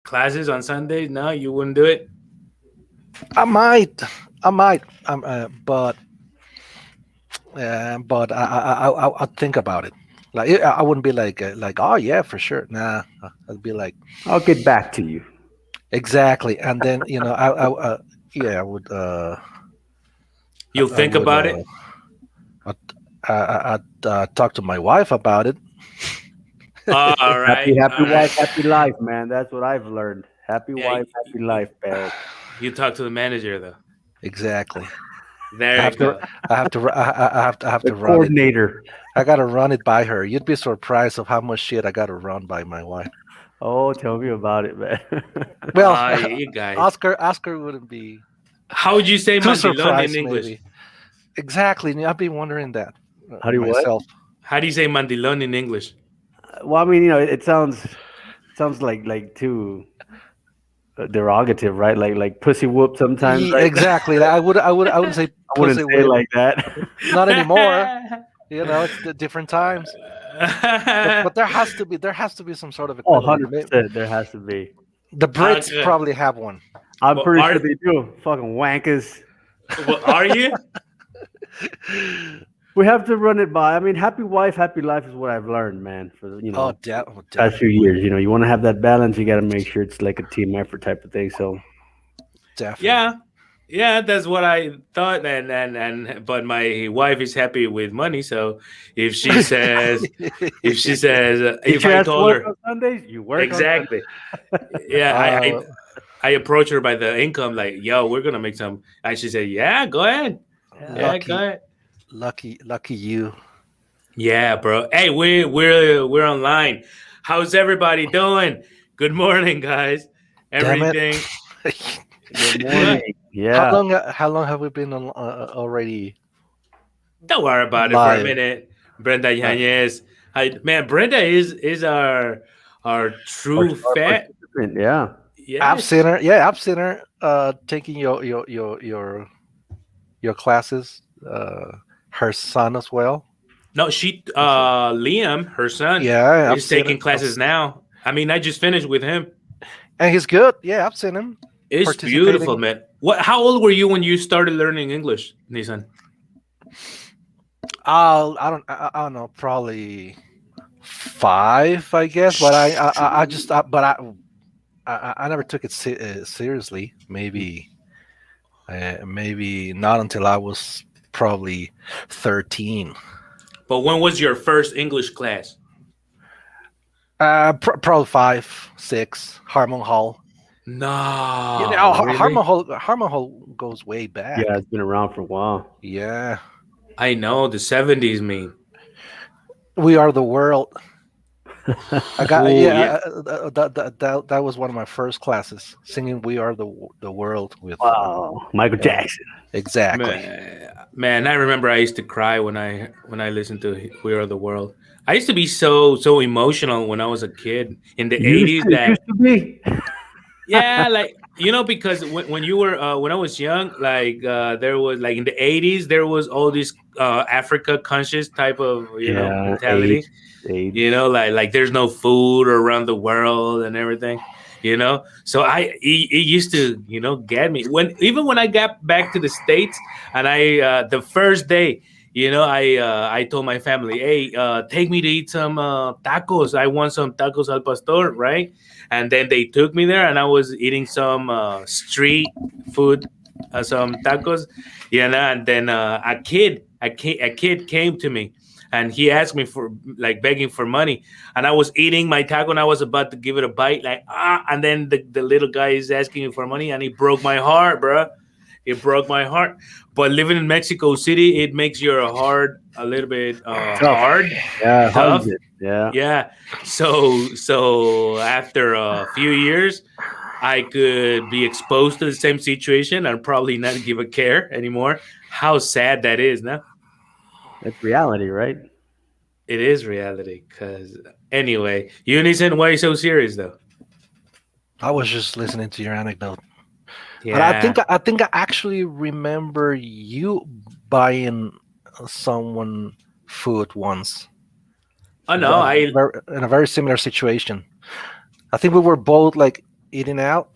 classes on Sundays? No, you wouldn't do it. I might, I might, but I think about it. Like I wouldn't be like, oh yeah, for sure. Nah, I'd be like, I'll get back to you. exactly. And then yeah, You'll I think would about it. I'd, I'd talk to my wife about it. All Happy, right, happy all right. wife, happy life, man. That's what I've learned. Happy Yeah, wife, happy life, Barrett. you talk to the manager though. Exactly. I There you have to, go. I have The to run it. coordinator. I gotta run it by her. You'd be surprised of how much shit I gotta run by my wife. Oh, tell me about it, man. Well, You guys. Oscar wouldn't be How would you say too mandilon in surprised, English? maybe. Exactly. I've been wondering that How do you what? myself. How do you say mandilon in English? Well, I mean, it sounds like too derogative, right? Like pussy whoop sometimes, right? Exactly. I wouldn't say I wouldn't pussy say it whip. like that. Not anymore. It's the different times. But there has to be some sort of Oh, equivalent. 100%. There has to be. The Brits Okay. probably have one. I'm Well, pretty sure they do. Fucking wankers. are you? We have to run it by. I mean, happy wife, happy life is what I've learned, man. For Oh, past few definitely, years, you want to have that balance. You got to make sure it's like a team effort type of thing. So Yeah, definitely. yeah, that's what I thought. And but my wife is happy with money, so if she says, get if your I ass to told work her on Sundays. You work on Sundays. exactly, yeah, uh, I approach her by the income, like, yo, we're gonna make some, and she said, yeah, go ahead, Yeah. yeah, go lucky, ahead, lucky you. yeah, bro. Hey, we're online. How's everybody doing? Good morning, guys. Damn it. Everything Good good. morning. Yeah. How long have we been on, already Don't worry about it for a live? minute, Brenda Uh, Yanez. Man, Brenda is our Our true star fat. participant. Yeah. App Yes. Center, yeah, App Center. Taking your classes. Her son as well. No, Liam, her son, Yeah, I've is seen taking it. classes now. I mean, I just finished with him. And he's good. Yeah, I've seen him It's beautiful, participating. man. What? How old were you when you started learning English, Nissan? I don't know, probably five, I guess. But I just, but I never took it seriously. Maybe not until I was probably 13. But when was your first English class? Probably five, six. Harmon Hall. No, really? Harmon Hall goes way Yeah. back. It's been around for a while. Yeah, I know the 70s mean. we are the world. I got Oh yeah. yeah. That was one of my first classes, singing "We Are the World" with Wow. Michael yeah, Jackson. exactly. Man, I remember I used to cry when I listened to "We Are the World." I used to be so emotional when I was a kid in the '80s. That Used to be. yeah, like because when you were when I was young, like there was like in the '80s there was all this Africa conscious type of Yeah. mentality. AIDS. Like there's no food around the world and everything. So it used to get me when I got back to the States, and I the first day, I told my family, hey, take me to eat some tacos. I want some tacos al pastor, right? And then they took me there, and I was eating some street food, some tacos, and then a kid came to me, and he asked me for, like, begging for money, and I was eating my taco, and I was about to give it a bite, like, and then the little guy is asking me for money, and he broke my heart, bro. It broke my heart. But living in Mexico City, it makes your heart a little bit Tough. hard, Yeah. tough. Hard. Yeah. Yeah. So after a few years, I could be exposed to the same situation and probably not give a care anymore. How sad that is, no? That's reality, right? It is reality. Cause anyway, Unison, why are you so serious though? I was just listening to your anecdote, and Yeah. I think I actually remember you buying someone food once Oh no, I in a very similar situation. I think we were both like eating out,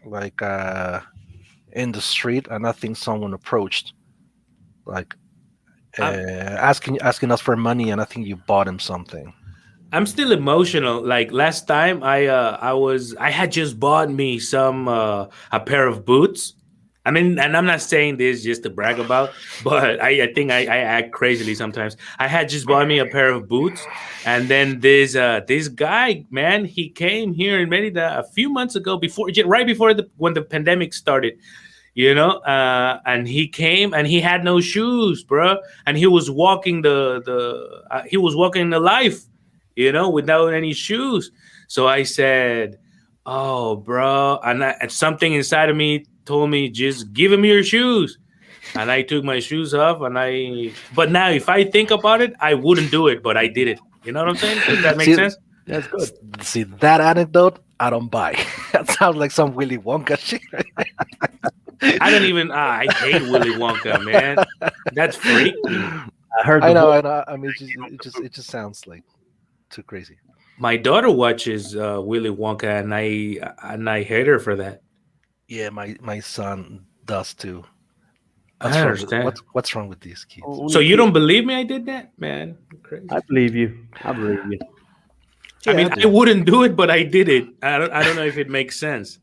like in the street, and I think someone approached, like I'm asking us for money, and I think you bought him something. I'm still emotional. Like last time, I had just bought me some a pair of boots. I mean, and I'm not saying this just to brag about, but I think I act crazily sometimes. I had just bought me a pair of boots, and then this guy, man, he came here in Merida a few months ago, right before when the pandemic started, and he came and he had no shoes, bro, and he was walking he was walking the life, without any shoes. So I said, oh, bro, and something inside of me told me, just give him your shoes. And I took my shoes off, but now if I think about it, I wouldn't do it, but I did it. You know what I'm saying? Does that make See, sense? That's good. see that anecdote, I don't buy. That sounds like some Willy Wonka shit. I don't even, I hate Willy Wonka, man. That's freaky. I heard I the know, voice. I know. I mean, it just sounds like too crazy. My daughter watches Willy Wonka, and I hate her for that. Yeah, my son does too. I What's wrong with understand. what's wrong with these kids? So Only you kid. don't believe me? I did that, man. I Crazy. believe you. I believe you. I Yeah, I mean, I do. wouldn't do it, but I did it. I don't know if it makes sense.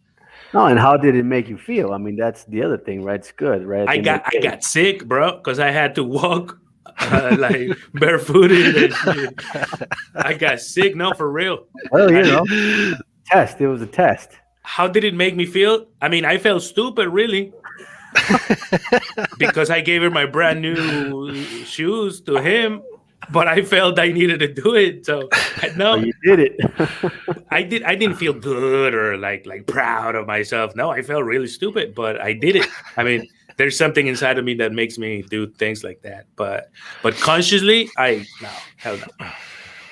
No, and how did it make you feel? I mean, that's the other thing, right? It's good, right? At I the end of got I the day. got sick, bro, because I had to walk like barefooted and shit. I got sick, no, for real. Well, I did. test. It was a test. How did it make me feel? I mean, I felt stupid, really, because I gave her my brand new shoes to him, but I felt I needed to do it. So But no, you did it. I didn't feel good or like proud of myself. No, I felt really stupid, but I did it. I mean, there's something inside of me that makes me do things like that. But consciously, I no, hell no.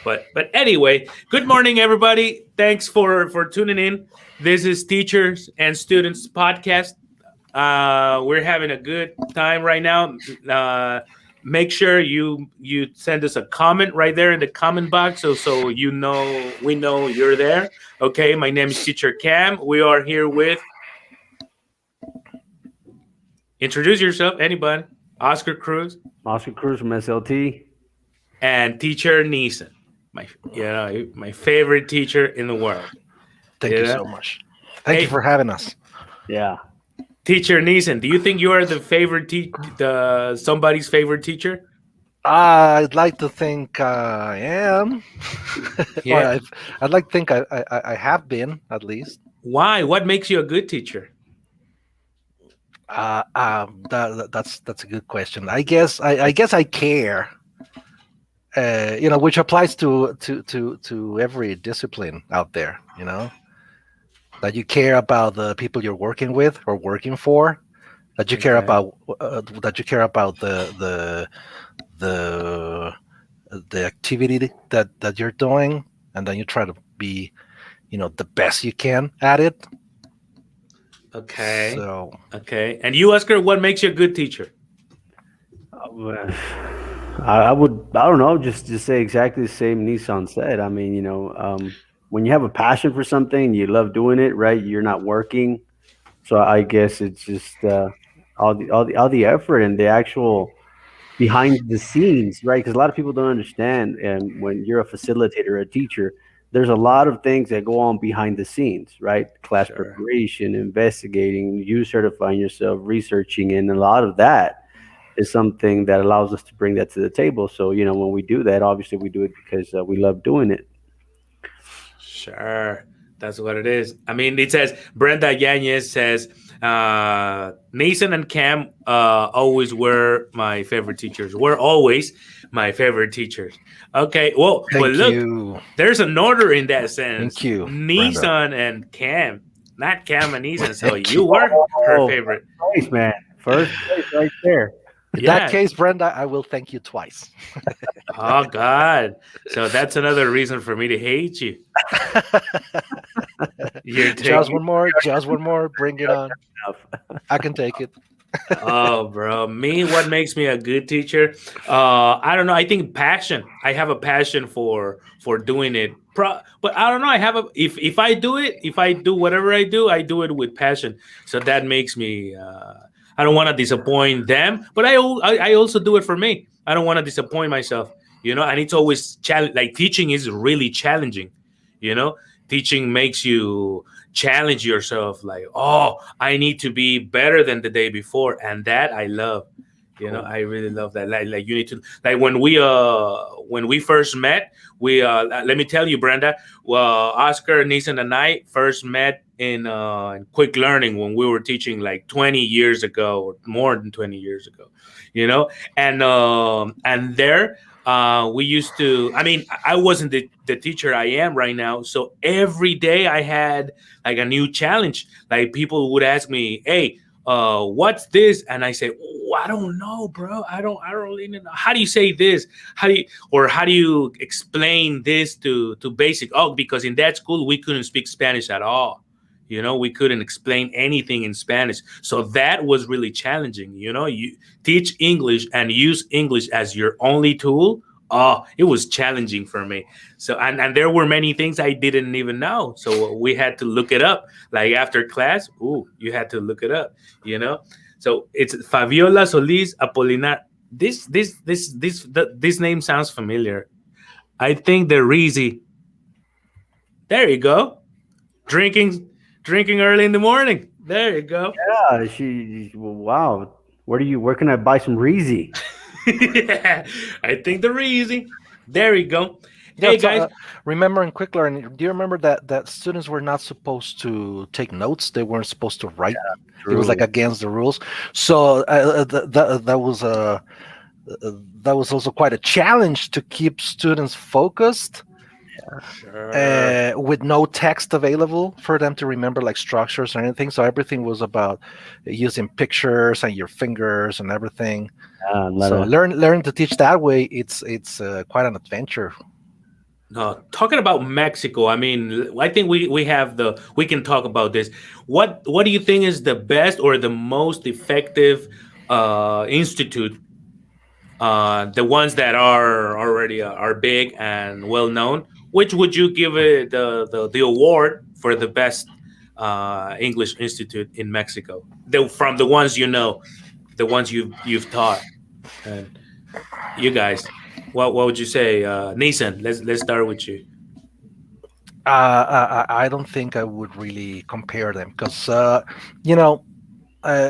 But anyway, good morning, everybody. Thanks for tuning in. This is Teachers and Students Podcast. We're having a good time right now. Make sure you send us a comment right there in the comment box, so we know you're there. Okay, my name is Teacher Cam. We are here with, introduce yourself, anybody. Oscar Cruz Oscar Cruz from SLT. and Teacher Neeson, my favorite teacher in the world. Thank you Yeah. so much. Thank you Hey, for having us. Yeah. Teacher Neeson, do you think you are the somebody's favorite teacher? I'd like to think I am. or Yeah. I'd like to think I have been at least. Why? What makes you a good teacher? That's a good question. I guess I care. Which applies to every discipline out there. That you care about the people you're working with or working for. That you care Okay. about. That you care about the the activity that you're doing, and then you try to be, the best you can at it. Okay. So Okay. And you, Oscar, what makes you a good teacher? Well, I would. I don't know. Just say exactly the same Nissan said. I mean, when you have a passion for something, you love doing it, right? You're not working, so I guess it's just all the effort and the actual behind the scenes, right? Because a lot of people don't understand, and when you're a facilitator, or a teacher, there's a lot of things that go on behind the scenes, right? Class Sure. preparation, investigating, you certifying yourself, researching, and a lot of that is something that allows us to bring that to the table. So, when we do that, obviously we do it because we love doing it. Sure. That's what it is. I mean, it says, Brenda Yanez says, Nathan and Cam always were my favorite teachers. Were always my favorite teachers. Okay. Well, but thank look, you, there's an order in that sense. thank you, Brenda. Nissan and Cam, not Cam and Nissan. So Thank you you. were her Oh, favorite. first place, man. First place right there. In that Yeah. case, Brenda, I will thank you twice. Oh God. So that's another reason for me to hate you. You're Just taking. one more, just one more. Bring it on. Enough. I can take it. Oh, bro. Me, what makes me a good teacher? I don't know. I think passion. I have a passion for doing it but I don't know. I have a if I do it, if I do whatever I do it with passion. So that makes me. I don't want to disappoint them, but I also do it for me. I don't want to disappoint myself, and it's always challenge. Like teaching is really challenging, you know. Teaching makes you challenge yourself. Like, oh, I need to be better than the day before, and that I love. Cool. I really love that. Like you need to like when we first met, we let me tell you, Brenda. Well, Oscar, Neeson, and I first met in quick learning when we were teaching like 20 years ago, or more than 20 years ago. You know, and there we used to. I mean, I wasn't the teacher I am right now, so every day I had like a new challenge. Like people would ask me, "Hey, what's this?" And I say, oh, I don't know, bro. I don't really know. How do you say this? How do you explain this to basic? Oh, because in that school we couldn't speak Spanish at all. We couldn't explain anything in Spanish. So that was really challenging. You teach English and use English as your only tool. Oh, it was challenging for me. So, and there were many things I didn't even know. So we had to look it up. Like after class, ooh, you had to look it up, you know? So it's Fabiola Solis Apolinar. This name sounds familiar. I think the Reezy. There you go. Drinking drinking early in the morning. There you go. Well, wow. Where can I buy some Reezy? Yeah, I think the Reezy. There you go. Yeah, Hey so, guys. remember in quick learning, do you remember that students were not supposed to take notes? They weren't supposed to write. It was like True. against the rules. So that was also quite a challenge to keep students focused Sure. with no text available for them to remember like structures or anything. So everything was about using pictures and your fingers and everything. Let So learn to teach that way. It's quite an adventure. No, talking about Mexico, I mean, I think we can talk about this. What do you think is the best or the most effective institute? The ones that are already are big and well known. Which would you give it the award for the best English institute in Mexico? From the ones the ones you've taught, and you guys. What would you say, Nissan? Let's start with you. I don't think I would really compare them because you know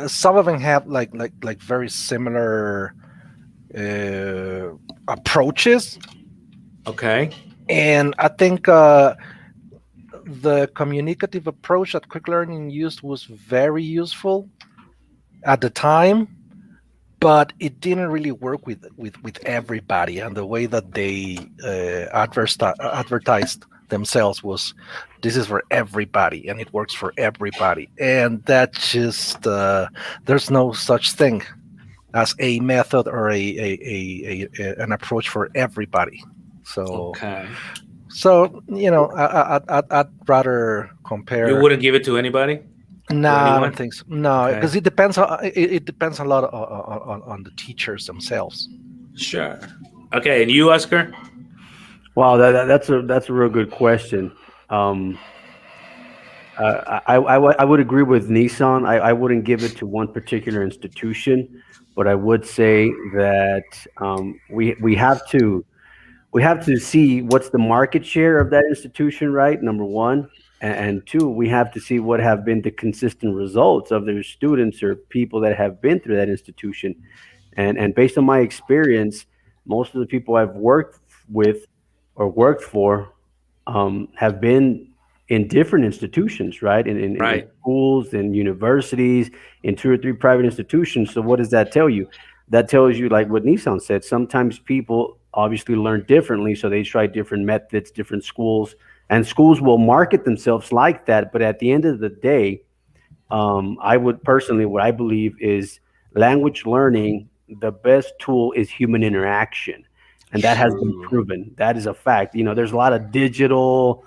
some of them have like very similar uh, approaches, Okay. and I think the communicative approach that quick learning used was very useful at the time, but it didn't really work with everybody. And the way that they advertised themselves was, this is for everybody and it works for everybody, and that just there's no such thing as a method or an approach for everybody. So Okay. I'd rather You compare. wouldn't give it to anybody, No, to I don't anyone. think so. No, Okay. because it depends. It depends a lot on the teachers themselves. Sure. Okay, and you, Oscar? Wow, that's a real good question. Um, I would agree with Nissan. I wouldn't give it to one particular institution, but I would say that we have to see what's the market share of that institution, right? Number one, and two, we have to see what have been the consistent results of their students or people that have been through that institution. And based on my experience, most of the people I've worked with or worked for have been in different institutions, right? In Right. schools, in universities, in two or three private institutions. So what does that tell you? That tells you, like what Nissan said, sometimes people obviously learn differently, so they try different methods, different schools, and schools will market themselves like that. But at the end of the day, I would personally, what I believe is language learning, the best tool is human interaction. And that has been True. proven. That is a fact. There's a lot of digital,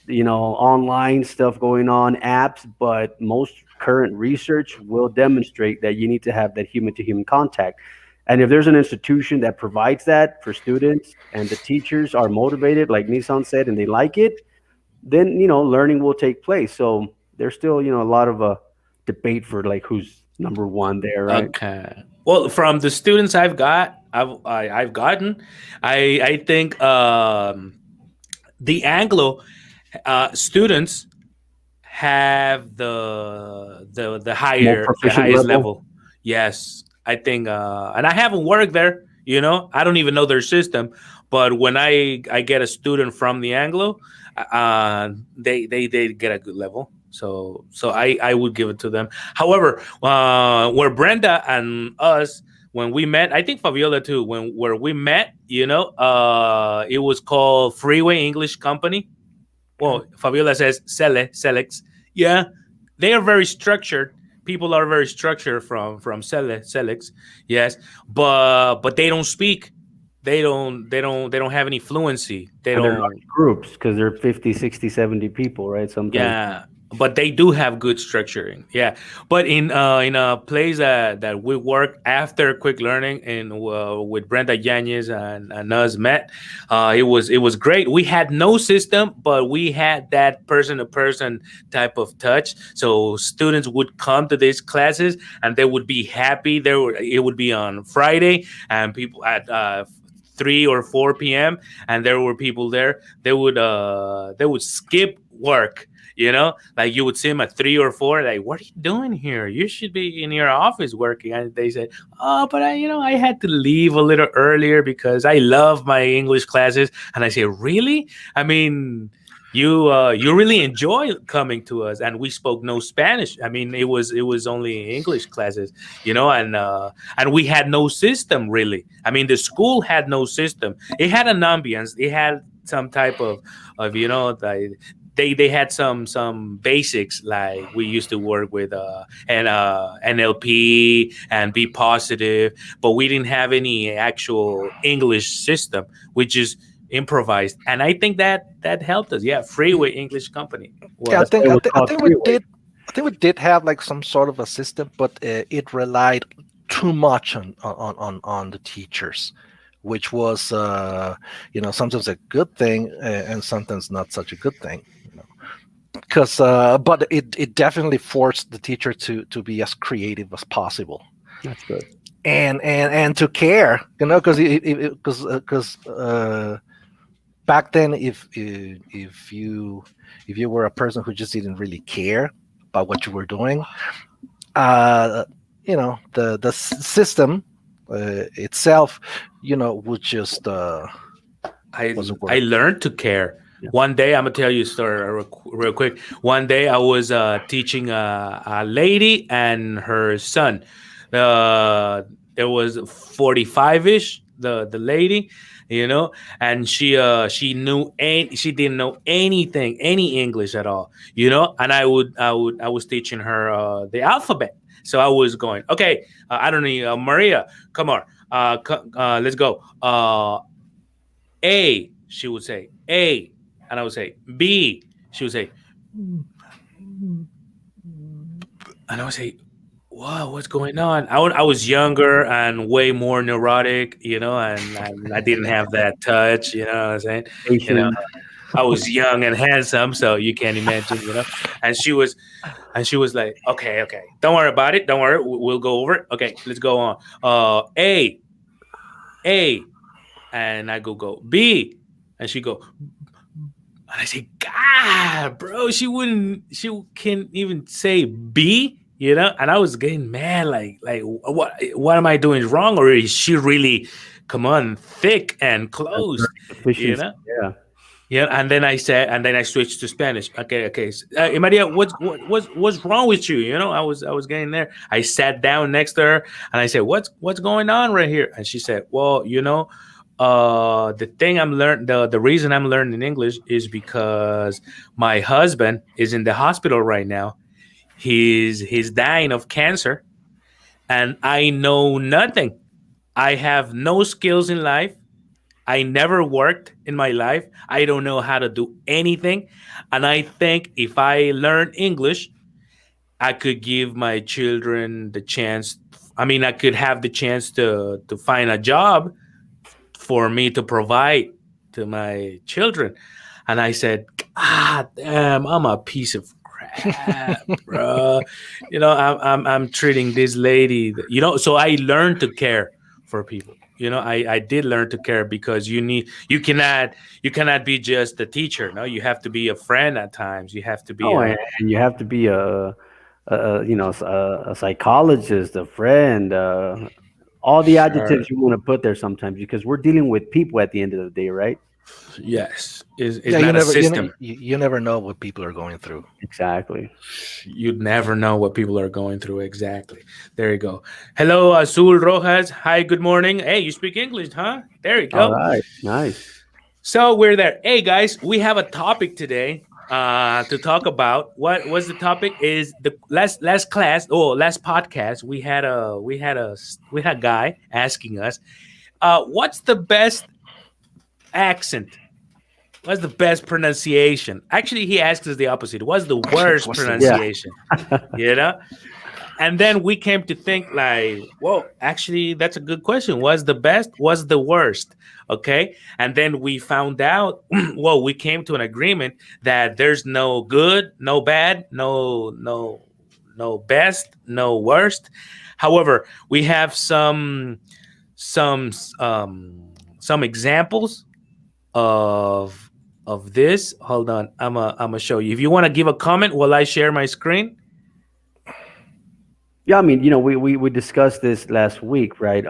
online stuff going on, apps, but most current research will demonstrate that you need to have that human to human contact. And if there's an institution that provides that for students and the teachers are motivated, like Nissan said, and they like it, then learning will take place. So there's still a lot of debate for like who's number one there, right? Okay. Well, from the students I've gotten, I think the Anglo students have More the proficient highest level. level. Yes, I think, and I haven't worked there. I don't even know their system. But when I get a student from the Anglo, they get a good level. So I would give it to them. However, where Brenda and us, when we met, I think Fabiola too. When where we met, it was called Freeway English Company. Okay. Well, Fabiola says Selex. Yeah, they are very structured. People are very structured from Selex. Yes, but they don't speak. They don't have any fluency. They And they're don't. large groups because they're 50, 60, 70 people, right? Sometimes. Yeah, but they do have good structuring. Yeah, but in a place that we work after quick learning and with Brenda Yanez and us met, it was great. We had no system, but we had that person to person type of touch. So students would come to these classes and they would be happy. It would be on Friday, and people at 3 or 4 p.m. and there were people there. They would skip work. Like you would see them at 3 or 4. Like, what are you doing here? You should be in your office working. And they said, "Oh, but I had to leave a little earlier because I love my English classes." And I say, "Really? I mean, you really enjoy coming to us?" And we spoke no Spanish. I mean, it was only English classes, and we had no system really. I mean, the school had no system. It had an ambience. It had some type of they had some basics, like we used to work with NLP and be positive, but we didn't have any actual English system. We just improvised, and I think that helped us. Yeah, Freeway English Company Yeah, That's was. why it was I called think we freeway. did. I think we did have like some sort of a system, but it relied too much on the teachers, which was sometimes a good thing and sometimes not such a good thing. Because but it definitely forced the teacher to be as creative as possible That's good. and to care, because back then if you were a person who just didn't really care about what you were doing, uh the system itself would just I wasn't I work. learned to care. Yeah. One day, I'm gonna tell you a story real quick. One day, I was teaching a lady and her son. Uh, there was 45ish. The lady, you know, and she didn't know anything, any English at all, And I was teaching her the alphabet. So I was going, okay, I don't know, Maria, come on, let's go. A, she would say A, and I would say B. She would say, and I would say, "Wow, what's going on?" I was younger and way more neurotic, and I didn't have that touch. You know what I'm saying? You know, Asian. I was young and handsome, so you can't imagine. And she was like, "Okay, okay, don't worry about it. Don't worry, we'll go over it. Okay, let's go on. A, and I go B, and she go. And I say, God, bro, she can't even say B, And I was getting mad, like, what am I doing wrong, or is she really, come on, thick and That's closed, learning you efficiency. know? Yeah. Yeah, and then I switched to Spanish. Okay, okay. Maria, what's wrong with you? I was getting there. I sat down next to her and I said, "What's going on right here?" And she said, "Well, the thing I'm learning, the reason I'm learning English is because my husband is in the hospital right now. He's dying of cancer, and I know nothing. I have no skills in life. I never worked in my life. I don't know how to do anything. And I think if I learn English, I could give my children the chance. I mean, I could have the chance to find a job for me to provide to my children. And I said, God damn, I'm a piece of crap, bro. I'm treating this lady, so I learned to care for people. I did learn to care because you cannot be just a teacher. No, you have to be a friend at times. You have to be Oh, a and you have to be a psychologist, a friend, all the sure. adjectives you want to put there sometimes because we're dealing with people at the end of the day, right? Yes, it's Yeah, you not a never system. you never know what people are going through. Exactly. You'd never know what people are going through. Exactly. There you go. Hello, Azul Rojas. Hi, good morning. Hey, you speak English, huh? There you All go. right. Nice. So we're there. Hey, guys, we have a topic today to talk about. What was the topic? Is the last class or last podcast we had a guy asking us, what's the best accent? What's the best pronunciation? Actually, he asked us the opposite. What's the worst What's the Yeah. pronunciation? You know? And then we came to think like, whoa, actually, that's a good question. What's the best? What's the worst? Okay. And then we found out, well, we came to an agreement that there's no good, no bad, no best, no worst. However, we have some some examples of this. Hold on, I'm gonna show you. If you want to give a comment while I share my screen. Yeah, I mean, we discussed this last week, right?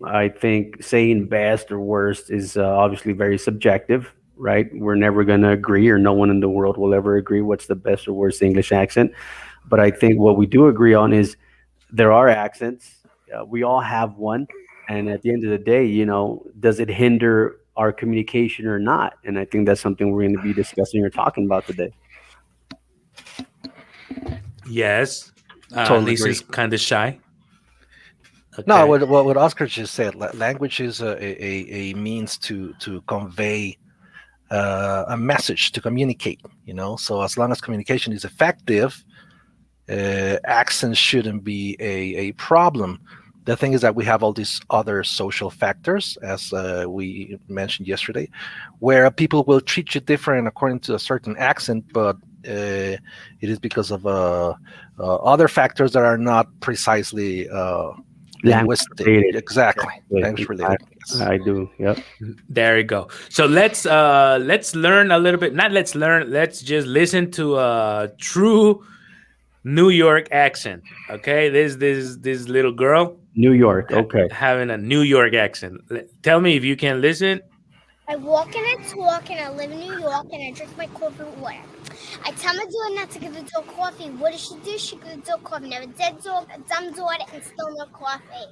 I think saying best or worst is obviously very subjective, right? We're never going to agree, or no one in the world will ever agree what's the best or worst English accent. But I think what we do agree on is there are accents. We all have one. And at the end of the day, does it hinder our communication or not? And I think that's something we're going to be discussing or talking about today. Yes. Totally Lisa's agree. kind of shy. No, Okay. what Oscar just said, language is a means to convey a message, to communicate. So as long as communication is effective, accents shouldn't be a problem. The thing is that we have all these other social factors, as we mentioned yesterday, where people will treat you different according to a certain accent, but it is because of other factors that are not precisely Language linguistic. related. Exactly, language related. Exactly. Yes. I do. Yep. There you go. So let's learn a little bit. Not let's learn. Let's just listen to a true New York accent. Okay, this little girl New York. Okay. having a New York accent. Tell me if you can listen. I walk and I talk and I live in New York and I drink my coffee with water. I tell my daughter not to give the dog coffee. What does she do? She gives the dog coffee. Never dead dog, a dumb daughter, and still no coffee.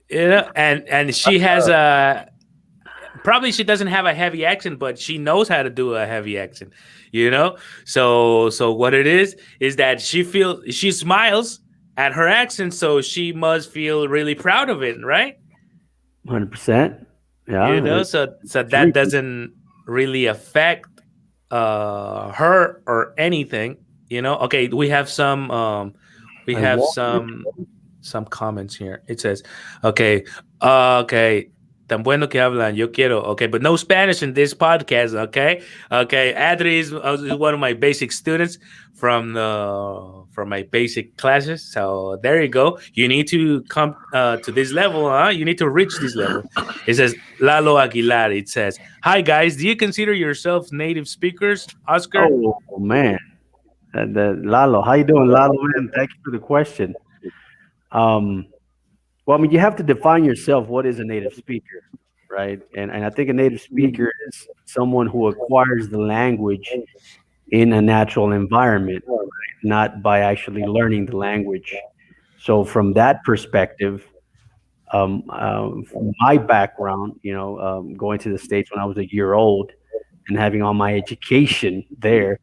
And she has a probably she doesn't have a heavy accent, but she knows how to do a heavy accent. So what it is that she smiles at her accent, so she must feel really proud of it, right? 100%. Yeah. So It's that really doesn't really affect her or anything. Okay, we I have walk. some comments here. It says, okay, okay, tan bueno que hablan, yo quiero. Okay, but no Spanish in this podcast. Okay. Adri is one of my basic students from my basic classes. So there you go. You need to come to this level, huh? You need to reach this level. It says Lalo Aguilar. It says, "Hi guys, do you consider yourself native speakers, Oscar?" Oh man, Lalo, how you doing, Lalo? Man, thank you for the question. Um, well, I mean, you have to define yourself. What is a native speaker, right? And I think a native speaker is someone who acquires the language in a natural environment, not by actually learning the language. So from that perspective, from my background, going to the States when I was a year old and having all my education there,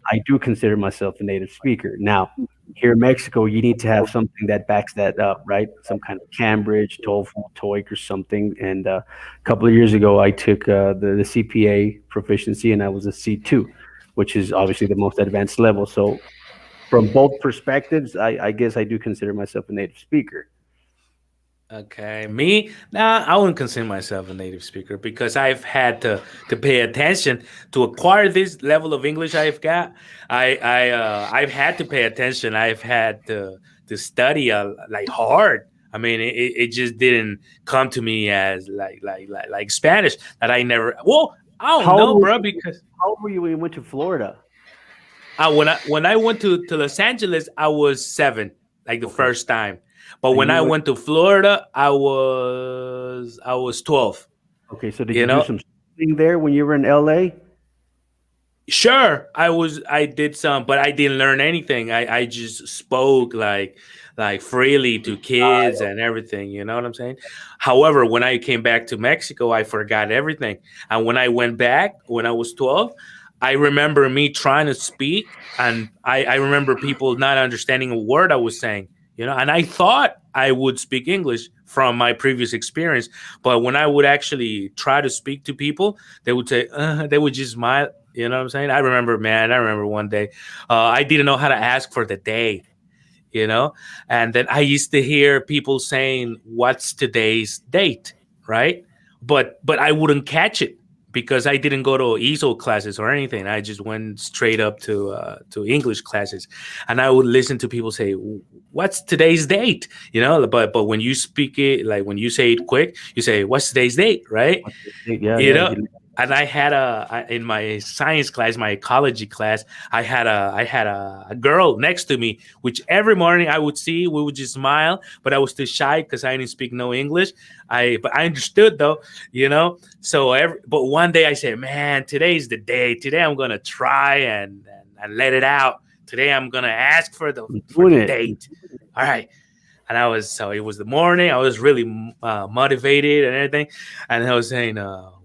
I do consider myself a native speaker. Now, here in Mexico, you need to have something that backs that up, right? Some kind of Cambridge, TOEFL, TOEIC, or something. And a couple of years ago, I took the CPA proficiency, and I was a C2, which is obviously the most advanced level. So from both perspectives, I guess I do consider myself a native speaker. Okay, me? Nah, I wouldn't consider myself a native speaker because I've had to pay attention to acquire this level of English I've got. I've had to pay attention. I've had to study like hard. I mean, it just didn't come to me as like Spanish that I never. Well, I don't How know, old were bro, you, because how old were you when you went to Florida? when I went to Los Angeles, I was 7, like the Okay. first time. But And when you I went, went to Florida, I was 12. okay, so did You you do know, some studying there when you were in LA? sure, I did some, but I didn't learn anything. I just spoke like freely to kids and everything. You know what I'm saying? However, when I came back to Mexico, I forgot everything. And when I went back when I was 12, I remember me trying to speak, and I remember people not understanding a word I was saying. And I thought I would speak English from my previous experience, but when I would actually try to speak to people, they would say, they would just smile. You know what I'm saying? I remember, man. I remember one day, I didn't know how to ask for the day. You know, and then I used to hear people saying, "What's today's date?" Right? But I wouldn't catch it because I didn't go to ESOL classes or anything. I just went straight up to English classes, and I would listen to people say, "What's today's date?" But when you speak it, like when you say it quick, you say, "What's today's date?" Right? Yeah, you yeah. know and I had in my science class, my ecology class, I had a girl next to me, which every morning I would see. We would just smile, but I was too shy because I didn't speak no English. But I understood though. So but one day I said, man, today's the day. Today I'm gonna try and let it out. Today I'm gonna ask for the You're for doing the it. date. All right. And so it was the morning. I was really motivated and everything. And I was saying,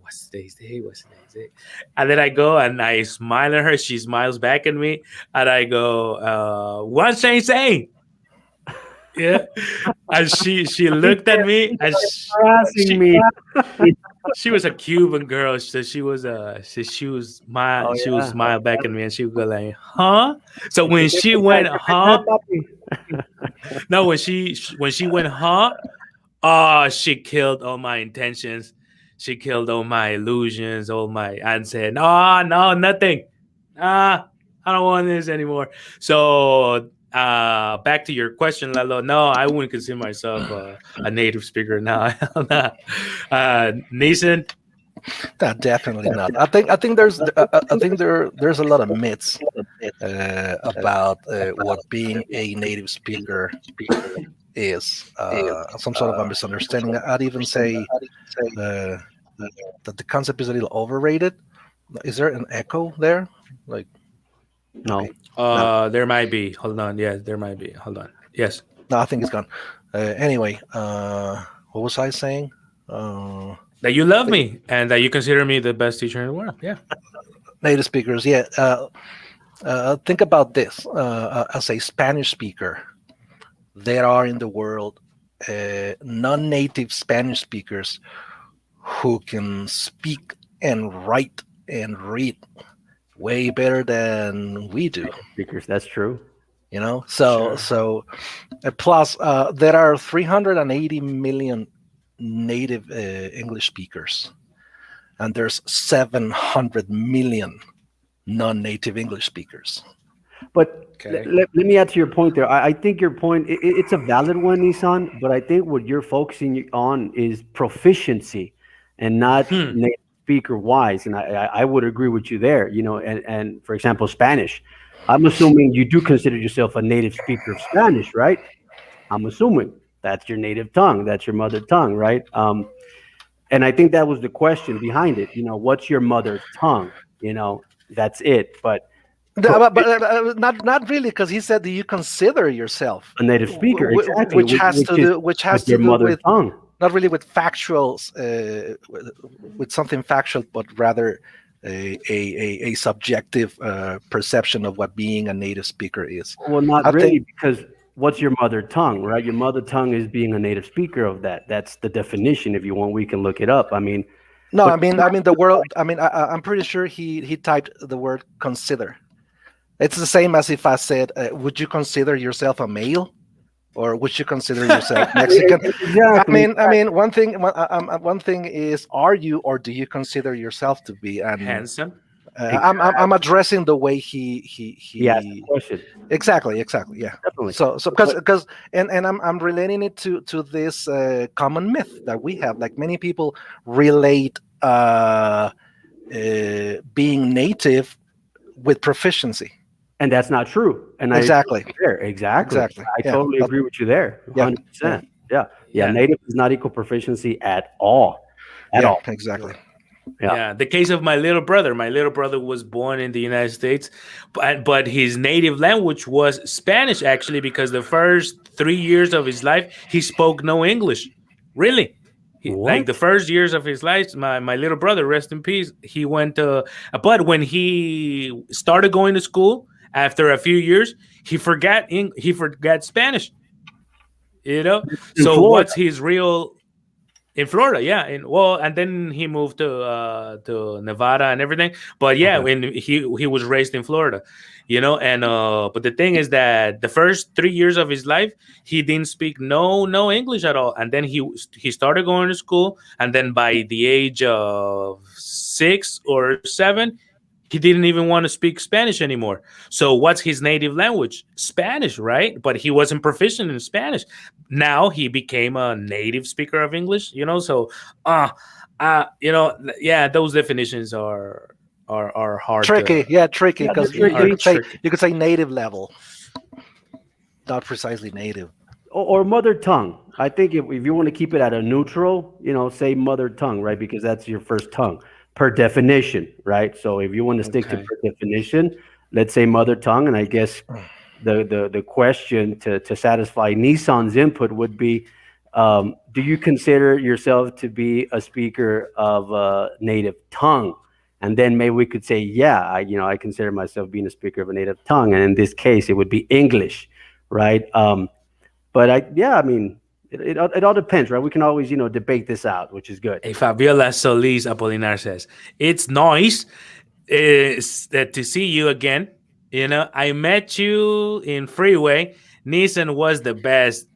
what's today's day? What's today's day? And then I go and I smile at her. She smiles back at me. And I go, what say? Yeah. And she looked at me and Harassing she, me. she was a Cuban girl. So Oh she was yeah. smile back at me and she would go like, huh? So ¿Qué when she fecha went, qué fecha es, huh? papi? No, when she went, huh? Oh, she killed all my intentions. She killed all my illusions, all my and said, no, no, nothing. I don't want this anymore. So back to your question, Lalo. No, I wouldn't consider myself a native speaker. No, hell no. Nathan. Definitely not. I think there's a lot of myths about what being a native speaker is. Some sort of a misunderstanding. I'd even say uh, that the concept is a little overrated. Is there an echo there? Like, No. okay, no, There might be. Hold on. Yes, there might be. Hold on. Yes. no, I think it's gone. Anyway, what was I saying? That you love me and that you consider me the best teacher in the world. Yeah. Native speakers, yeah. Think about this. As a Spanish speaker, there are in the world non-native Spanish speakers who can speak and write and read way better than we do. Speakers, that's true. So Sure. plus there are 380 million native English speakers, and there's 700 million non-native English speakers. But Okay. let me add to your point there. I think your point it's a valid one, Nissan. But I think what you're focusing on is proficiency, and not Hmm. native speaker wise. And I would agree with you there. And for example, Spanish. I'm assuming you do consider yourself a native speaker of Spanish, right? I'm assuming that's your native tongue, that's your mother tongue, right? And I think that was the question behind it. What's your mother tongue? That's it. But Not really, because he said, "Do you consider yourself?" a native speaker, exactly, Which has with to your do mother with tongue. not really with factuals, with something factual, but rather a subjective perception of what being a native speaker is. Well, not I think really, because what's your mother tongue, right? Your mother tongue is being a native speaker of that. That's the definition. If you want, we can look it up. I mean, no, but I mean the world. I mean, I'm pretty sure he typed the word consider. It's the same as if I said, "Would you consider yourself a male?" Or would you consider yourself Mexican? Exactly. I mean, one thing is, are you or do you consider yourself to be? And Handsome. I'm addressing the way He asked the he question. exactly, yeah. Definitely. So because and I'm relating it to this common myth that we have. Like many people relate being native with proficiency. And that's not true. And I agree Exactly, with you there. Exactly. exactly. I Yeah, totally agree with you there. yeah, yeah, 100%. Yeah. Yeah. Yeah. Native is not equal proficiency at all. At yeah, all. exactly. Yeah. Yeah, the case of my little brother. My little brother was born in the United States, but his native language was Spanish, actually, because the first 3 years of his life, he spoke no English. Really? Like the What? first years of his life, my little brother, rest in peace, he went to, but when he started going to school after a few years, he forgot Spanish, you know? In So Florida. what's his real in Florida, yeah. And then he moved to Nevada and everything. But yeah, Okay. when he was raised in Florida, and but the thing is that the first 3 years of his life, he didn't speak no English at all. And then he started going to school, and then by the age of 6 or 7, he didn't even want to speak Spanish anymore. So what's his native language? Spanish, right? But he wasn't proficient in Spanish. Now he became a native speaker of English, so uh yeah, those definitions are hard Tricky, to. yeah, tricky Yeah, they're because Are tricky. tricky. you could say native level, not precisely native. Or mother tongue. I think if you want to keep it at a neutral, say mother tongue, right? Because that's your first tongue per definition, right? So if you want to stick to Okay. per definition, let's say mother tongue. And I guess the question to satisfy Nissan's input would be, do you consider yourself to be a speaker of a native tongue? And then maybe we could say, yeah, I consider myself being a speaker of a native tongue. And in this case, it would be English, right? But yeah, I mean, it all depends, right? We can always, debate this out, which is good. Hey, Fabiola Solis Apolinar says, it's nice that to see you again. I met you in Freeway. Nissan was the best.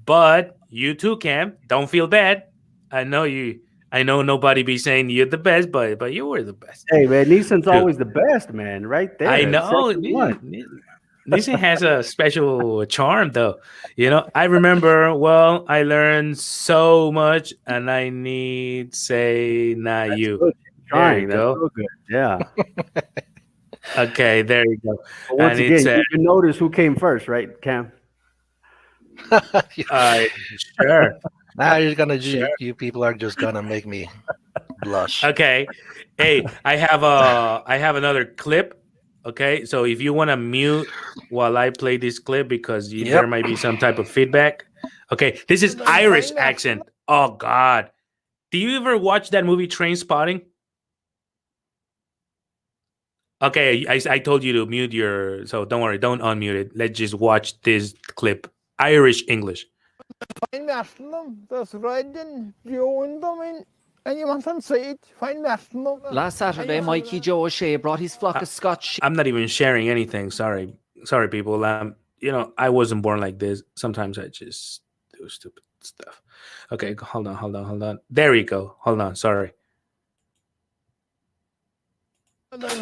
But you too, Cam. Don't feel bad. I know you. I know nobody be saying you're the best, but you were the best. Hey, man, Neeson's Too. always the best, man, right I there. know. Second one. Nissan has a special charm, though. I remember. Well, I learned so much, and I need say not That's you. good. There you Trying. That's go. so good. Yeah. Okay, there you go. But once And it again, said, you notice who came first, right, Cam? uh, sure, Now you're gonna sure. you people are just gonna make me blush. Okay. Hey, I have another clip. Okay, so if you want to mute while I play this clip because there Yep. might be some type of feedback. Okay, this is Irish accent. Oh God, do you ever watch that movie Train Spotting? Okay, I told you to mute so don't worry, don't unmute it. Let's just watch this clip. Irish English. Find Mertlam, das Riding, Beyond them in, and you want to say it, find Mertlam. Last Saturday, Mikey Joe O'Shea brought his flock of Scotch sheep. I'm not even sharing anything. Sorry, people. I wasn't born like this. Sometimes I just do stupid stuff. Okay, hold on. There we go. Hold on. Sorry.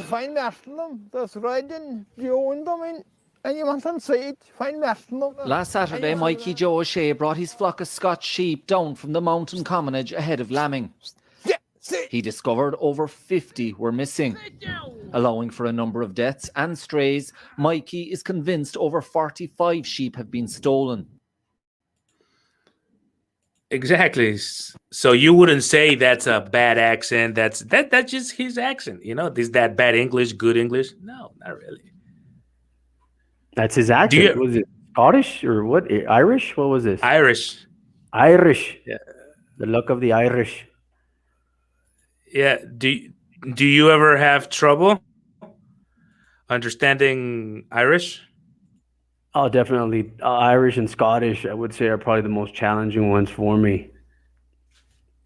Find Mertlam, das Riding, Beyond them in, and you want to say it, find Mertlam. Last Saturday, Mikey Joe O'Shea brought his flock of Scotch sheep down from the mountain commonage ahead of lambing. Yeah, see. He discovered over 50 were missing. Allowing for a number of deaths and strays, Mikey is convinced over 45 sheep have been stolen. Exactly. So you wouldn't say that's a bad accent. That's just his accent. Is that bad English, good English? No, not really. That's his accent. Was it Scottish or what? Irish? What was this? Irish. Irish. Yeah. The luck of the Irish. Yeah. Do you ever have trouble understanding Irish? Oh, definitely. Irish and Scottish, I would say, are probably the most challenging ones for me.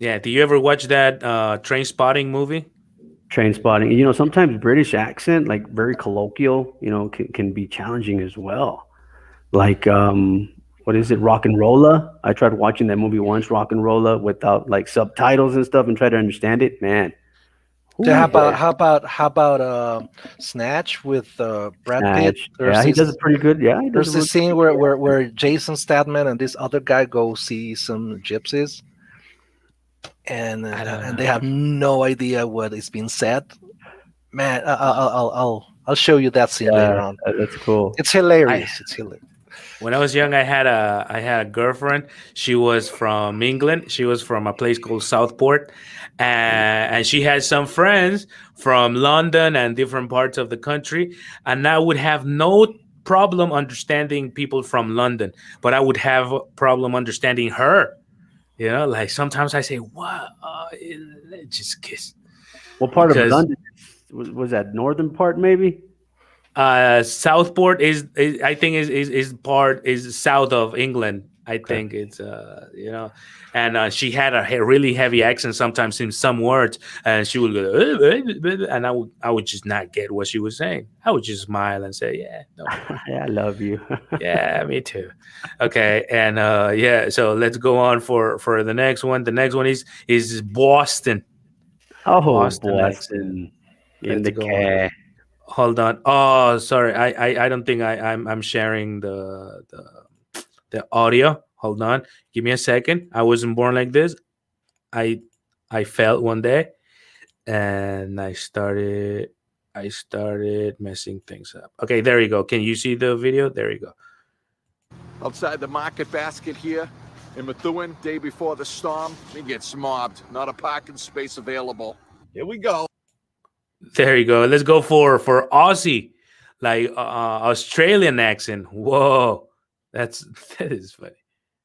Yeah. Do you ever watch that Train Spotting movie? Train spotting. You know, sometimes British accent, like very colloquial, can be challenging as well. Like, what is it, Rock and Rolla? I tried watching that movie once, Rock and Rolla, without like subtitles and stuff, and try to understand it. Man, Yeah, ooh, boy, how about Snatch with Brad Pitt? Snatch. Yeah, he does it pretty good. Yeah, he does There's it this really scene good. where Jason Statham and this other guy go see some gypsies, I and don't they have no idea what is being said. Man, I'll show you that scene Yeah, later on. that's cool. It's I hilarious. It's hilarious. when I was young, I had a girlfriend. She was from England. She was from a place called Southport, and she had some friends from London and different parts of the country. And I would have no problem understanding people from London, but I would have a problem understanding her. Like sometimes I say, "What? Just kiss," What part of because London was that? Northern part, maybe? Southport is I think is south of England. I Okay. think it's and she had a really heavy accent sometimes in some words, and she would go, and I would just not get what she was saying. I would just smile and say, yeah, no problem. Yeah, I love you. Yeah, me too. Okay, and yeah, so let's go on for the next one. The next one is Boston. Oh, Boston accent. Boston in Let's the go on. care. Hold on. Oh, sorry. I don't think I'm sharing the audio. Hold on. Give me a second. I wasn't born like this. I I felt one day, and I started messing things up. Okay, there you go. Can you see the video? There you go. Outside the market basket here in Methuen, day before the storm, we get mobbed. Not a parking space available. Here we go. There you go. Let's go for Aussie, like Australian accent. Whoa, that's that is funny.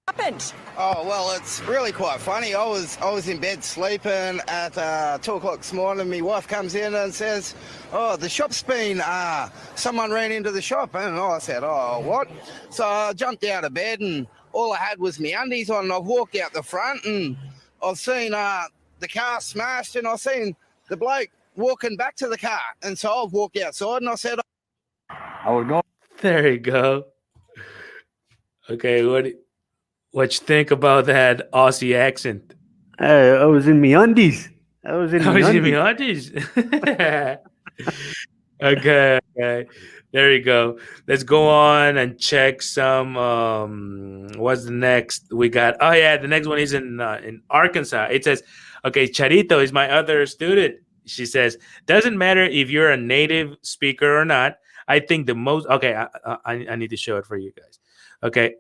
Happened? Oh well, it's really quite funny. I was in bed sleeping at 2 o'clock this morning. My wife comes in and says, "Oh, the shop's been someone ran into the shop," and I said, "Oh, what?" So I jumped out of bed and all I had was my undies on. And I've walked out the front and I've seen the car smashed and I've seen the bloke walking back to the car, and so I've walked outside and I said, I was going. There you go. Okay, what you think about that Aussie accent? I was in me undies. I was in How me is it, undies. Okay, okay. There you go. Let's go on and check some. What's the next we got? Oh yeah, the next one is in Arkansas. It says, okay, Charito is my other student. She says, doesn't matter if you're a native speaker or not. I think the most. Okay, I need to show it for you guys. Okay.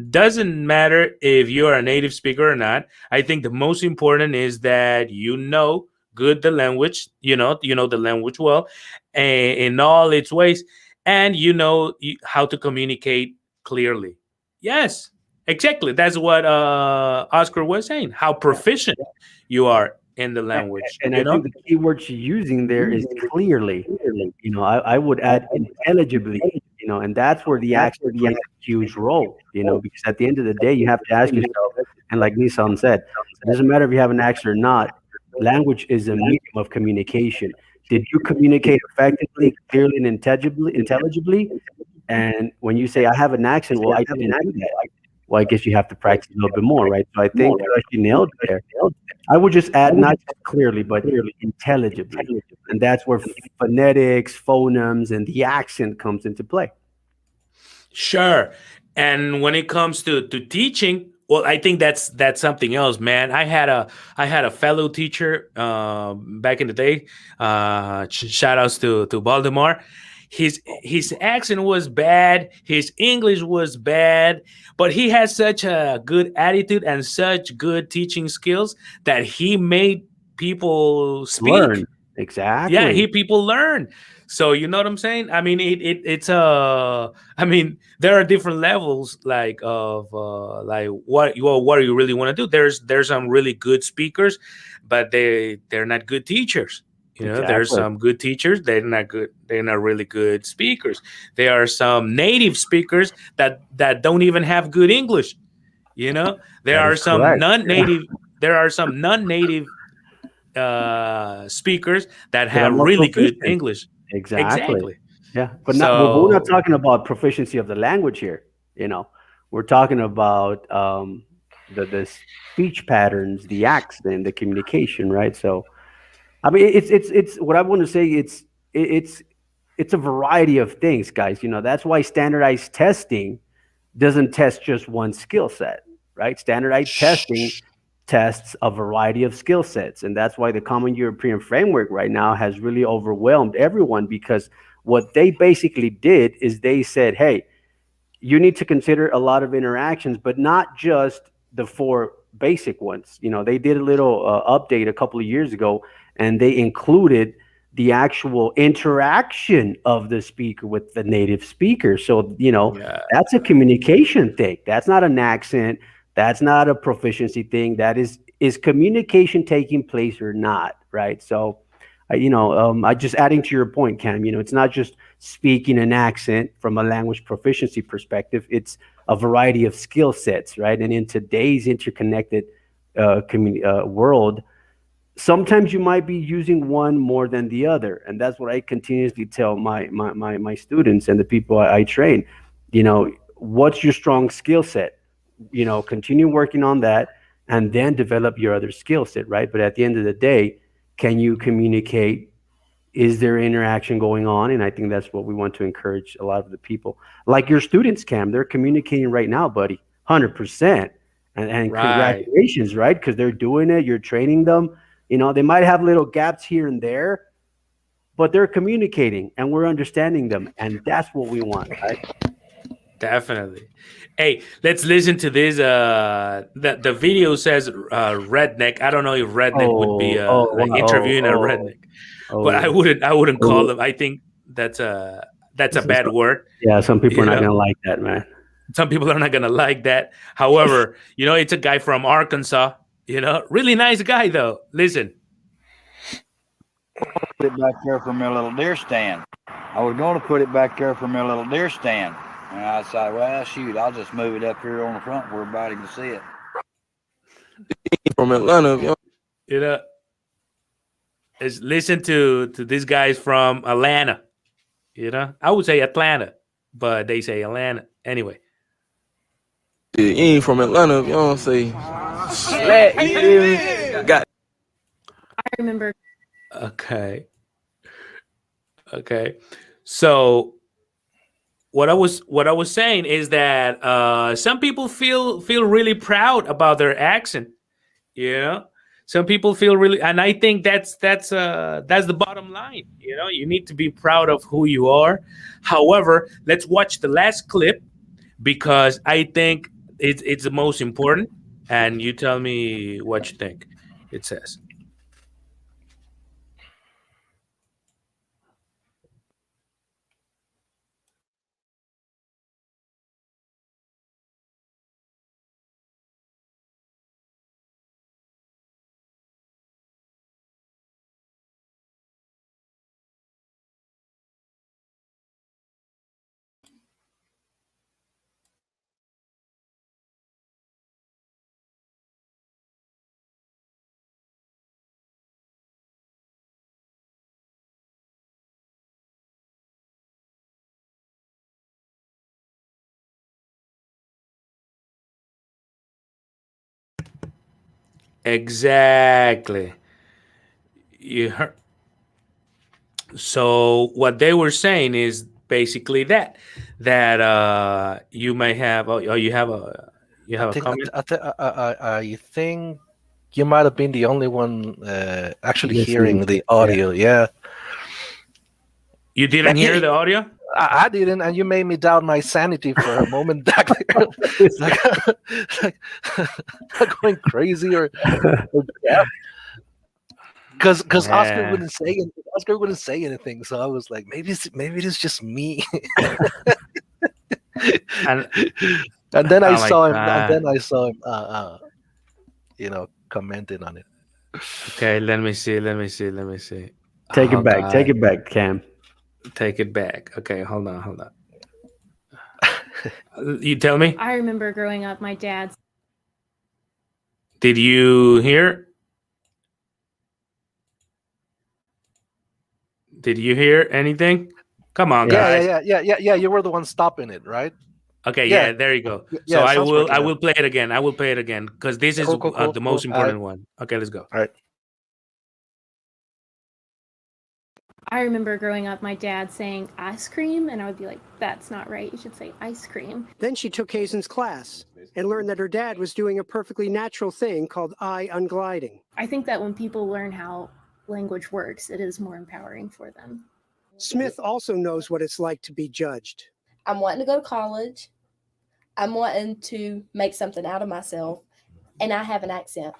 Doesn't matter if you're a native speaker or not. I think the most important is that you know good the language, you know the language well, in all its ways, and how to communicate clearly. Yes, exactly. That's what Oscar was saying. How proficient you are in the A- language. And I think the key word she's using there is clearly. I would add intelligibly, and that's where the accent plays a huge role, because at the end of the day, you have to ask yourself, and like Nissan said, it doesn't matter if you have an accent or not, language is a medium of communication. Did you communicate effectively, clearly, and intelligibly? And when you say, I have an accent, well, I didn't do that. Well, I guess you have to practice a little bit more, right? So I think she nailed it there. I would just add not just clearly, but intelligibly. And that's where phonetics, phonemes, and the accent comes into play. Sure. And when it comes to teaching, well, I think that's something else, man. I had a fellow teacher back in the day. Shout outs to Baltimore. His accent was bad. His English was bad, but he had such a good attitude and such good teaching skills that he made people speak. Learn. Yeah, Exactly. people learn. So you know what I'm saying? I mean, it's I mean, there are different levels like of like what do you really want to do? There's some really good speakers, but they're not good teachers. There's Exactly. some good teachers, they're not good, they're not really good speakers. There are some native speakers that don't even have good English. There That are is some correct. non-native there are some non-native speakers that That are have more really good proficient. English. Exactly. Exactly. Yeah, but we're not So talking about proficiency of the language here. We're talking about the speech patterns, the accent, the communication, right? So, I mean, it's what I want to say. It's it's a variety of things, guys. That's why standardized testing doesn't test just one skill set, right? Standardized testing tests a variety of skill sets. And that's why the Common European Framework right now has really overwhelmed everyone, because what they basically did is they said, hey, you need to consider a lot of interactions, but not just the four basic ones. They did a little update a couple of years ago, and they included the actual interaction of the speaker with the native speaker. So, yeah, that's a communication thing. That's not an accent. That's not a proficiency thing. That is communication taking place or not, right? So, I just adding to your point, Cam. It's not just speaking an accent from a language proficiency perspective. It's a variety of skill sets, right? And in today's interconnected world, sometimes you might be using one more than the other, and that's what I continuously tell my students and the people I train. What's your strong skill set? Continue working on that, and then develop your other skill set, right? But at the end of the day, can you communicate? Is there interaction going on? And I think that's what we want to encourage a lot of the people, like your students, Cam. They're communicating right now, buddy, 100%. And right. congratulations, right? Because they're doing it. You're training them. They might have little gaps here and there, but they're communicating and we're understanding them, and that's what we want, right? Definitely. Hey, let's listen to this. The video says redneck. I don't know if redneck would be Oh, oh, like wow, oh, interviewing a oh, redneck, but I oh, wouldn't. I wouldn't call oh. them. I think that's a This is- bad word. yeah, some people are You not know, gonna like that, man. some people are not gonna like that. However, it's a guy from Arkansas. Really nice guy though. Listen. Put it back there for my little deer stand. I was going to put it back there for my little deer stand. And I decided, well, shoot, I'll just move it up here on the front where everybody can see it. From Atlanta, You know, listen to these guys from Atlanta. I would say Atlanta, but they say Atlanta anyway. you ain't from Atlanta if you don't say slack. You got. I remember. Okay. So what I was saying is that some people feel really proud about their accent. Some people feel really, and I think that's the bottom line. You need to be proud of who you are. However, let's watch the last clip because I think it's the most important, and you tell me what you think. It says. Exactly. You heard. So what they were saying is basically that you may have you have a comment. I think you might have been the only one actually Listening hearing to the it, yeah. audio. Yeah, You didn't hear the audio? I didn't, and you made me doubt my sanity for a moment back there. like going crazy or yeah. Because Oscar Yeah. wouldn't say anything, so I was like, maybe it is just me. And And then I oh my saw him. And God. then I saw him. Commenting on it. Okay, let me see. Take it Hold back. Take on. it back, Cam. Take it back. Okay, hold on. You tell me. I remember growing up, my dad's. Did you hear? Did you hear anything? Come on, Yeah, guys. yeah. You were the one stopping it, right? Okay, Yeah, yeah, there you go. So yeah. It sounds working I now. will play it again. I will play it again because this is Cool. the most All right, important one. Okay, let's go. all right. I remember growing up, my dad saying ice cream, and I would be like, that's not right. You should say ice cream. Then she took Hazen's class and learned that her dad was doing a perfectly natural thing called eye ungliding. I think that when people learn how language works, it is more empowering for them. Smith also knows what it's like to be judged. I'm wanting to go to college. I'm wanting to make something out of myself, and I have an accent.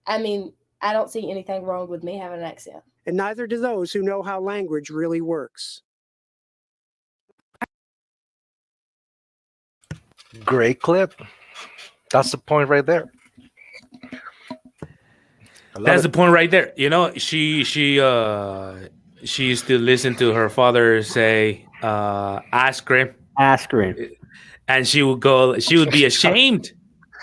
I mean, I don't see anything wrong with me having an accent. And neither do those who know how language really works. Great clip. That's the point right there. That's the point right there. You know, she used to listen to her father say ice cream. And she would be ashamed,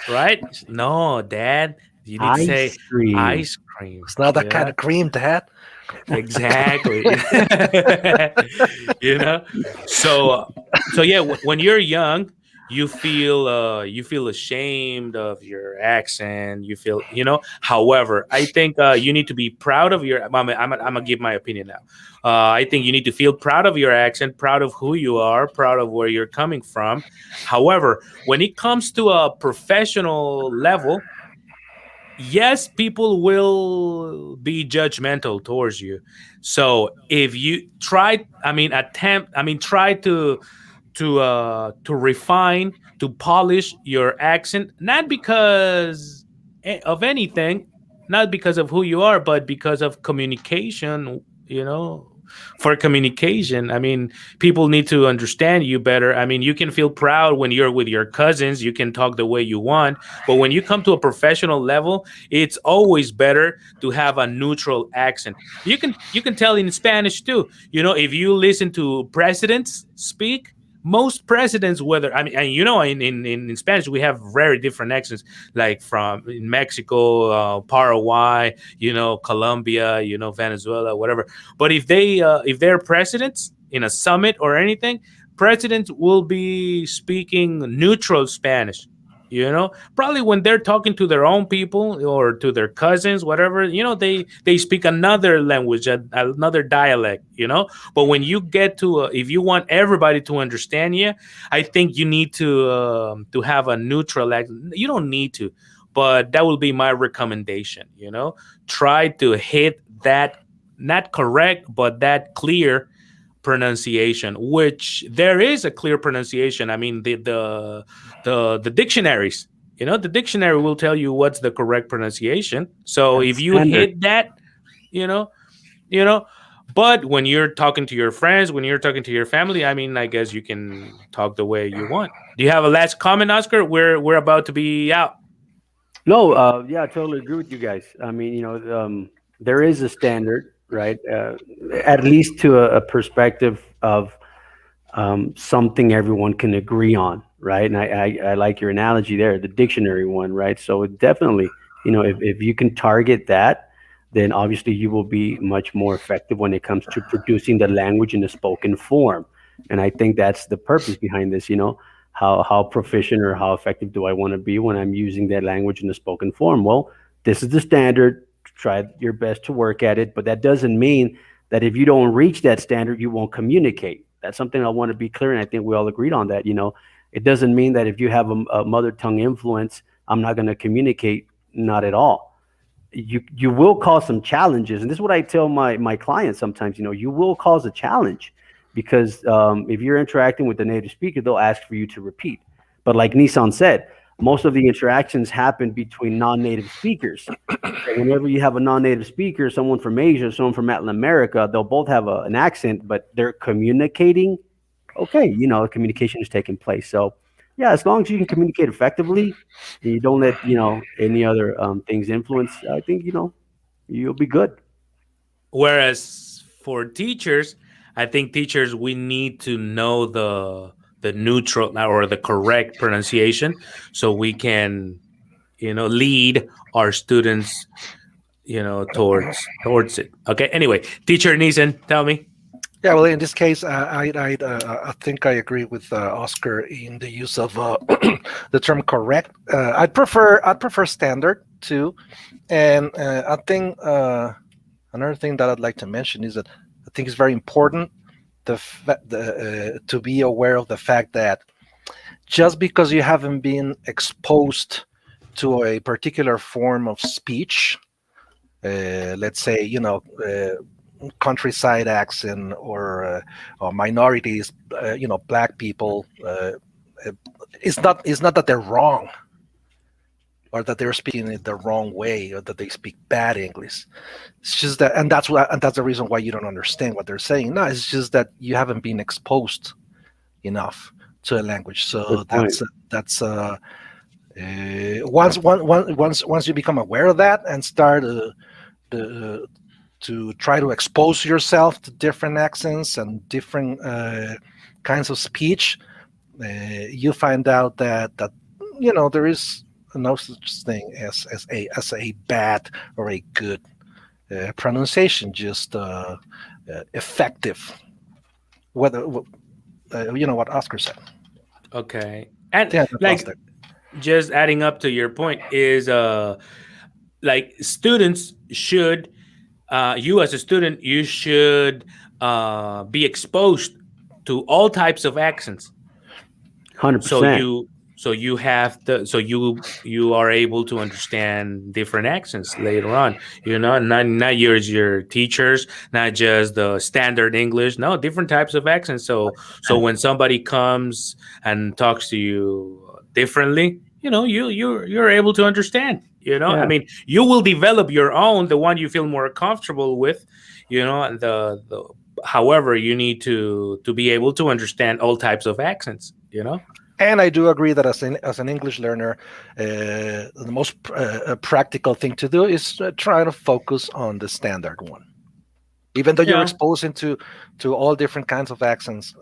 right? No, Dad, you need to say ice cream. It's not that kind of cream, Dad. Exactly. You know, so yeah, when you're young, you feel ashamed of your accent. You feel, you know. However, I think you need to be proud of your. I'm gonna give my opinion now. I think you need to feel proud of your accent, proud of who you are, proud of where you're coming from. However, when it comes to a professional level, yes, people will be judgmental towards you. So if you try, try to refine, to polish your accent, not because of anything, not because of who you are, but because of communication. You know, for communication, I mean, people need to understand you better. I mean, you can feel proud when you're with your cousins, you can talk the way you want, but when you come to a professional level, it's always better to have a neutral accent. You can tell in Spanish too. You know, if you listen to presidents speak, most presidents, whether I mean, and you know, in Spanish we have very different accents, like from in Mexico, Paraguay, you know, Colombia, you know, Venezuela, whatever. But if they're presidents in a summit or anything, presidents will be speaking neutral Spanish. You know, probably when they're talking to their own people or to their cousins, whatever, you know, they speak another language, another dialect, you know. But when you get to if you want everybody to understand you, I think you need to have a neutral accent. You don't need to, but that will be my recommendation. You know, try to hit that, not correct, but that clear pronunciation, which there is a clear pronunciation. I mean, the dictionaries, you know, the dictionary will tell you what's the correct pronunciation. So if you hit that, you know, but when you're talking to your friends, when you're talking to your family, I mean, I guess you can talk the way you want. Do you have a last comment, Oscar? We're about to be out. No, yeah, I totally agree with you guys. I mean, you know, there is a standard, right? At least to a perspective of something everyone can agree on, right? And I like your analogy there, the dictionary one, right? So definitely, you know, if you can target that, then obviously you will be much more effective when it comes to producing the language in a spoken form. And I think that's the purpose behind this, you know, how proficient or how effective do I want to be when I'm using that language in a spoken form? Well, this is the standard. Try your best to work at it, but that doesn't mean that if you don't reach that standard, you won't communicate. That's something I want to be clear, and I think we all agreed on that. You know, it doesn't mean that if you have a mother tongue influence, I'm not going to communicate. Not at all. You will cause some challenges, and this is what I tell my clients sometimes. You know, you will cause a challenge because if you're interacting with the native speaker, they'll ask for you to repeat. But like Nissan said, most of the interactions happen between non-native speakers. So whenever you have a non-native speaker, someone from Asia, someone from Latin America, they'll both have an accent, but they're communicating. Okay, you know, communication is taking place. So, yeah, as long as you can communicate effectively, and you don't let any other things influence, I think you'll be good. Whereas for teachers, I think teachers, we need to know the neutral or the correct pronunciation so we can, lead our students, towards it. Okay. Anyway, teacher Neeson, tell me. Yeah, well, in this case, I think I agree with Oscar in the use of the term correct. I'd prefer standard too, and I think another thing that I'd like to mention is that I think it's very important to be aware of the fact that just because you haven't been exposed to a particular form of speech, let's say, countryside accent or minorities, black people, uh, it's not that they're wrong or that they're speaking it the wrong way or that they speak bad English. It's just that, and that's the reason why you don't understand what they're saying. No, it's just that you haven't been exposed enough to a language. So Good point. that's once you become aware of that and start to try to expose yourself to different accents and different kinds of speech, you find out that there is no such thing as a bad or a good pronunciation, just effective. Whether what Oscar said. Okay. And Yeah, like, just adding up to your point is like students should you as a student, you should be exposed to all types of accents. 100%. So you have the so you are able to understand different accents later on. Not your teachers, not just the standard English. No, different types of accents. So when somebody comes and talks to you differently, you're able to understand. I Yeah. mean, you will develop your own, the one you feel more comfortable with. And the however, you need to be able to understand all types of accents. And I do agree that as an English learner, the most practical thing to do is try to focus on the standard one. Even though you're Yeah. exposed to all different kinds of accents,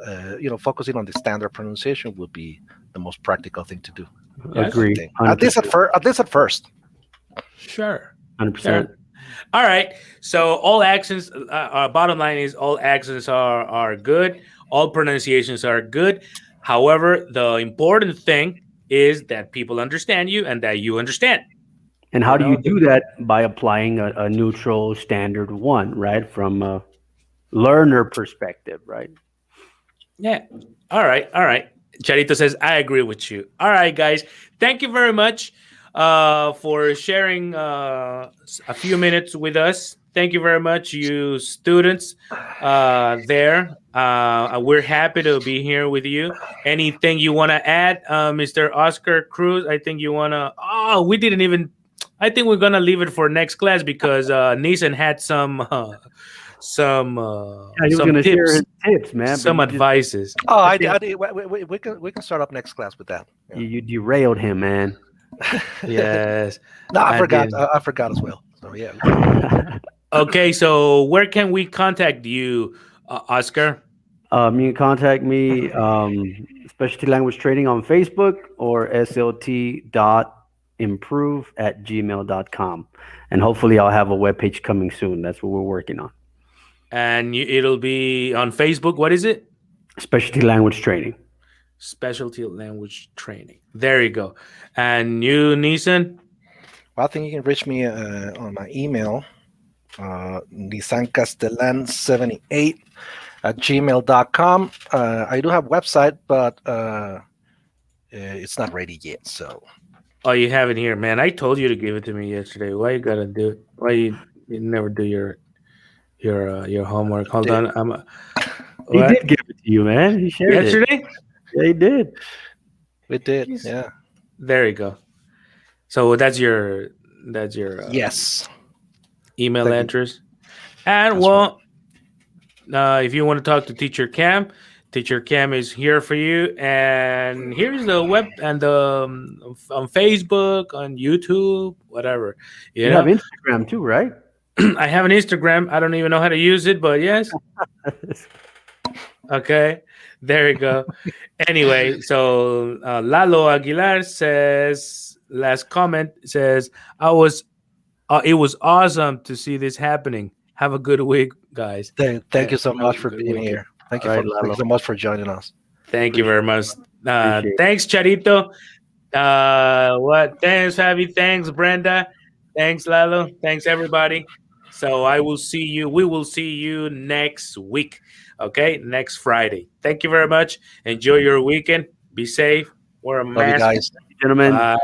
focusing on the standard pronunciation would be the most practical thing to do. Yes. Agree. At least at first. Sure. 100%. Sure. All right. So all accents. Bottom line is all accents are good. All pronunciations are good. However, the important thing is that people understand you and that you understand. And how do you know? do that? By applying a neutral standard one, right? From a learner perspective, right? Yeah. All right. All right. Charito says, I agree with you. All right, guys. Thank you very much for sharing a few minutes with us. Thank you very much, you students there. We're happy to be here with you. Anything you want to add, Mr. Oscar Cruz? I think you want to. Oh, we didn't even. I think we're going to leave it for next class because Nissan had some. Some Yeah, he was some going to share tips, his tips, man. but some you just- advices. Oh, I think- we can start up next class with that. Yeah. You derailed him, man. Yes. No, I I forgot. did. I forgot as well. So yeah. Okay, so where can we contact you, Oscar? You can contact me, Specialty Language Training on Facebook or slt.improve@gmail.com. And hopefully I'll have a webpage coming soon. That's what we're working on. And it'll be on Facebook. What is it? Specialty Language Training. Specialty Language Training. There you go. And you, Nissan? Well, I think you can reach me on my email, nisancastellan78@gmail.com. I do have a website, but it's not ready yet. So Oh, you have it here, man. I told you to give it to me yesterday. Why you gotta do it? Why you never do your homework? Hold on. He What? did give it to you, man. He shared it. Yesterday? Yeah, he did. we did. Jeez. Yeah. There you go. So that's your Yes. email Thank you. address. And That's well, if you want to talk to Teacher Cam is here for you. And here's the web and the on Facebook, on YouTube, whatever. You know? have Instagram too, right? I have an Instagram. I don't even know how to use it, but yes. Okay, there you go. Anyway, so Lalo Aguilar says, last comment says, it was awesome to see this happening. Have a good week, guys. Thank you so Have a much for good being weekend. here. Thank you, All right, thank you Lalo. so much for joining us. Thank you very much. Appreciate it. Thanks, Charito. What? Thanks, Fabi. Thanks, Brenda. Thanks, Lalo. Thanks, everybody. So we will see you next week. Okay, next Friday. Thank you very much. Enjoy your weekend. Be safe. Wear a Love you mask. guys. Gentlemen. Bye.